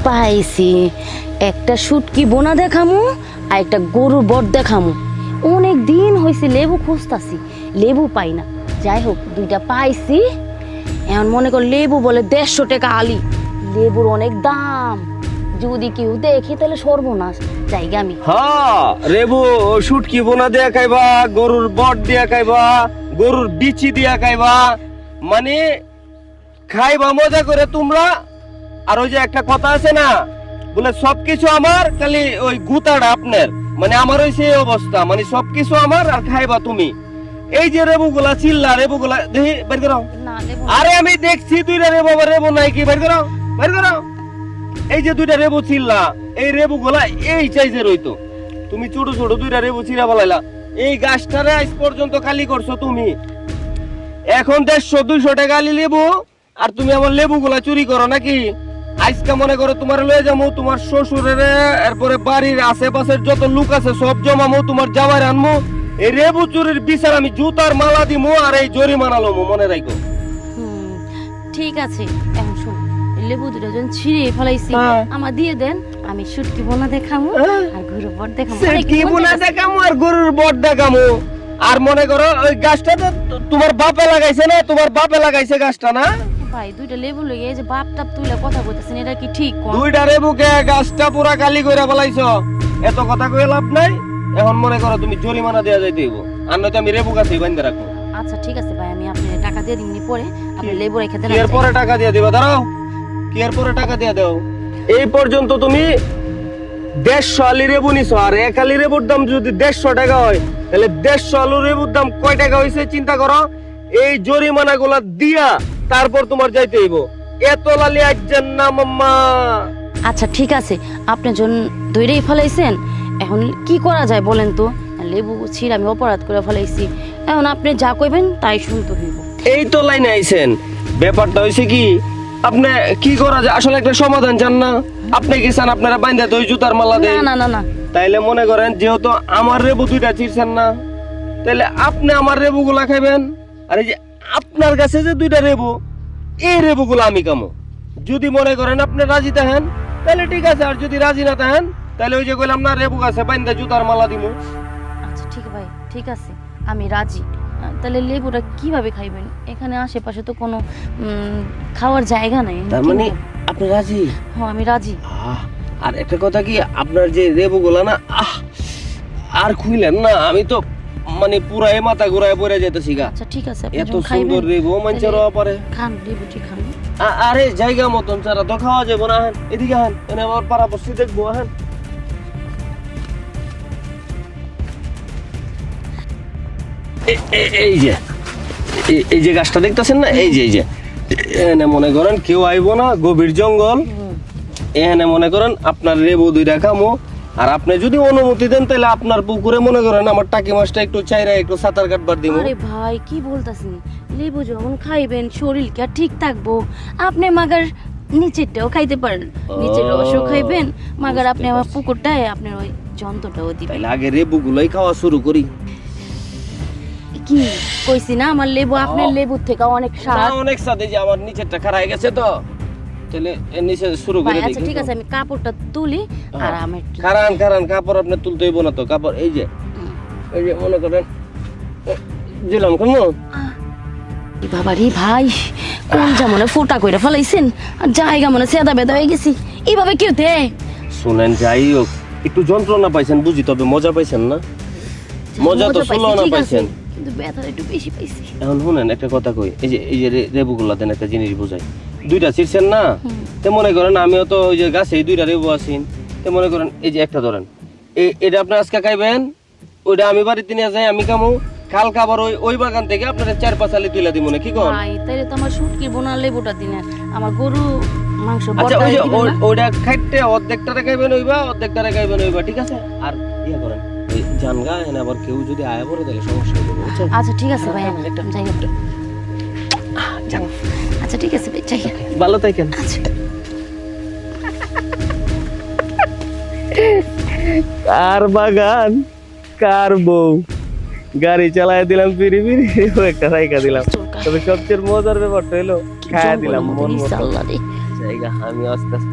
পাইছি একটা শুটকি বোনা দেখামু আর একটা গরুর বট দেখামু। অনেক দিন হয়েছে লেবু খুঁজতাছি, লেবু পাই না। যাই হোক দুইটা পাইছি। এখন মনে কর লেবু বলে 150 টাকা আলি, লেবুর অনেক দাম। যদি কেউ দেখে তাহলে সর্বনাশ। জায়গা আমি হ্যাঁ লেবু শুটকি বোনা দিয়া খাইবা, গরুর বট দিয়া খাইবা, গরুর বিচি দিয়া খাইবা, মানে খাইবা মজা করে তোমরা। আর ওই যে একটা কথা আছে না, বলে সবকিছু আমার, খালি ওই গুতাটা আপনার। মানে আমার ওই সেই অবস্থা, মানে সবকিছু আমার আর খাইবা তুমি। এই যে রেবুগুলা চিল্লা, রেবুগুলা দেখি বের করো। না লেবু আরে আমি দেখছি দুইটা রেবু, আবার রেবু নাই কি, বের করো বের করো। এই যে দুইটা রেবু চিল্লা, এই রেবুগুলা এই সাইজের হইতো। তুমি ছোট ছোট দুইটা রেবু চিরা ফেলাইলা। এই গাছটারে আজ পর্যন্ত খালি করছো তুমি। এখন 150-200 টাকা আলি লেবু, আর তুমি আমার লেবুগুলা চুরি করো নাকি? আজকে মনে করো তোমার লয়ে যাবো তোমার শ্বশুরের, এরপরে বাড়ির আশেপাশের যত লোক আছে সব জমামো, তোমার জামাই আনমো। এই রেবু চুরির বিচার আমি জুতার মালা দিমু আর এই জরিমানা লমু, মনে রাখো। ঠিক আছে। এখন শোন, লেবু দুটো জন ছিঁড়ে ফেলাইছি, আমার দিয়ে দেন। আমি শুটকি বোনা দেখামু আর গরুর বট দেখামু। কি বোনা দেখামু আর গরুর বট দেখামু। আর মনে করো ওই গাছটা তো তোমার বাপে লাগাইছে না, তোমার বাপে লাগাইছে গাছটা না? ভাই দুইটা লেবু লইয়ে এই যে বাপ টাপ তুইলা কথা কইতাছেন, এটা কি ঠিক কোন? দুইটা লেবুকে গাছটা পুরা খালি কইরা ফেলাইছো, এত কথা কইয়া লাভ নাই। এখন মনে করো তুমি জরিমানা দেয়া যাইতে হইব, আর নয়তো আমি লেবু গাছই বাইন্ধে রাখবো। আচ্ছা ঠিক আছে ভাই, আমি আপনার টাকা দিয়ে দিমনি পরে, আপনি লেবু রেখে দেন। কি এর পরে টাকা দিয়ে দিবা? দাঁড়াও, কি এর পরে টাকা দিয়ে দাও। এই পর্যন্ত তুমি 150 আলি লেবু নিছো, আর 1 আলি লেবুর দাম যদি 150 টাকা হয়, তাহলে 150 আলু লেবুর দাম কয় টাকা হইছে চিন্তা করো। এই জরিমানা গুলা দিয়া তারপর তোমার যাইতে হইব। এত লালি আইছেন না মাম্মা। আচ্ছা ঠিক আছে, আপনি জন দইরেই ফেলাইছেন, এখন কি করা যায় বলেন তো? লেবু ছিঁড়ে আমি অপরাধ করে ফেলাইছি, এখন আপনি যা কইবেন তাই শুনতে হইব। এই তো লাইনে আইছেন। ব্যাপারটা হইছে কি, আপনি কি করা যায় আসলে একটা সমাধান চান না? আপনি কি চান আপনারা বাইন্ধা দই জুতার মালা দেয়? না না না না, তাইলে মনে করেন যেহেতু আমার রেবু দুইটা চিরছেন না, তাইলে আপনি আমার রেবু গুলা খাইবেন। আর এই যে আপনার কাছে যে দুইটা রেবু, এই রেবু গুলা আমি কামো। যদি মনে করেন আপনি রাজি থাকেন তাহলে ঠিক আছে, আর যদি রাজি না থাকেন তাহলে ওই যে কইলাম না, রেবু গাছে বাইন্ধা জুতার মালা দিমু। আচ্ছা ঠিক ভাই, ঠিক আছে, আমি রাজি। তাহলে লেবুটা কিভাবে খাইবেন? এখানে আশেপাশে তো কোনো খাওয়ার জায়গা নাই। তার মানে আপনি রাজি? হ্যাঁ আমি রাজি। আর একটা কথা কি, আপনার যে রেবু গুলা না, আর খুইলেন না, আমি তো মানে পুরা এ মাথা ঘুরায় পড়ে যেতেছি গা। আচ্ছা ঠিক আছে, আপনি এত যখন খাইবেন সুন্দর রেবু মানুষের পারে খান, লেবুটি খান। আরে জায়গা মতন ছাড়া তো খাওয়া যাবো না। হেন এদিকে হেন, এনে আমার পাড়া পড়ছি দেখবো। হেন এই যে এই যে গাছটা দেখতেছেন না, এই যে এনে মনে করেন কেউ আইবো না, গভীর জঙ্গল। এখানে মনে করেন আপনার লেবু দুইটা খামো, আর আপনি যদি অনুমতি দেন তাহলে আপনার পুকুরে মনে করেন আমার টাকি মাছটা একটু চাইরা একটু সাঁতার কাটবার দিব। আরে ভাই কি বলতাছেন? লেবু যখন খাইবেন শরীর কি আর ঠিক থাকবো? আপনি মাগার নিচেরটাও খাইতে পারেন, নিচের রসও খাইবেন, মাগার আপনি আমার পুকুরটায় আপনার ওই যন্ত্রটাও দিবেন। তাইলে আগে লেবু গুলাই খাওয়া শুরু করি। কি কইছি না, আমার লেবু আপনার লেবুর থেকে অনেক স্বাদ। অনেক স্বাদ। এই যে আমার নিচেরটা খারাপ গেছে তো, তাহলে এর নিচে শুরু করে দিই। আচ্ছা ঠিক আছে, আমি কাপড়টা তুলি আর আমি কারণ কাপড় আপনি তুলতে হইব না তো। কাপড় এই যে মনে করেন দিলাম কেমন। বাবা রে ভাই, কোন যেমন ফোটা কইরা ফেলাইছেন, আর জায়গা মনে সেদা বেদা হয়ে গেছি। এইভাবে কেউ দেয়? শুনেন, যাই হোক একটু যন্ত্রণা পাইছেন বুঝি, তবে মজা পাইছেন না? মজা তো ষোলো না পাইছেন, কিন্তু ব্যথা একটু বেশি পাইছি। এখন শুনেন একটা কথা কই, এই যে রেবুগুলা দেন একটা জিনিস বুঝাই। দুইটা ছিড়ছেন না, তে মনে করেন আমিও তো ওই যে গাছে দুইটা রেবু আছেন, তে মনে করেন এই যে একটা ধরেন, এটা আপনি আজকে খাইবেন, ওইটা আমি বাড়িতে নিয়ে যাই, আমি খামু। কাল খাবার ওই বাগান থেকে আপনার 4-5 আলি তুইলা দিব না, কি কোন? ভাই তাইলে তো আমার শুটকি বোনা লেবুটা দিন, আমার গরু মাংস আচ্ছা বড় ওই যে দিবেন না? ওইটা খাইতে অর্ধেকটা খাইবেন হইবা, অর্ধেকটা খাইবেন হইবা, ঠিক আছে? আর ইয়া করেন ওই জানগা এনে আবার কেউ যদি আয়া পড়ে তাহলে সমস্যা হয়ে যাবে, বুঝছেন? আচ্ছা ঠিক আছে ভাই, আমি একটা যাই একটু। যান। আচ্ছা ঠিক আছে ভাই, যাই। ভালো থাকেন। আচ্ছা কার বাগান কার বউ, গাড়ি চালায় দিলাম পিরি পিরি, একটা রাইকা দিলাম। তবে সবচেয়ে মজার ব্যাপারটা হলো খায়া দিলাম মন মতো আল্লাহ রে। জায়গা। আমি আস্তে আস্তে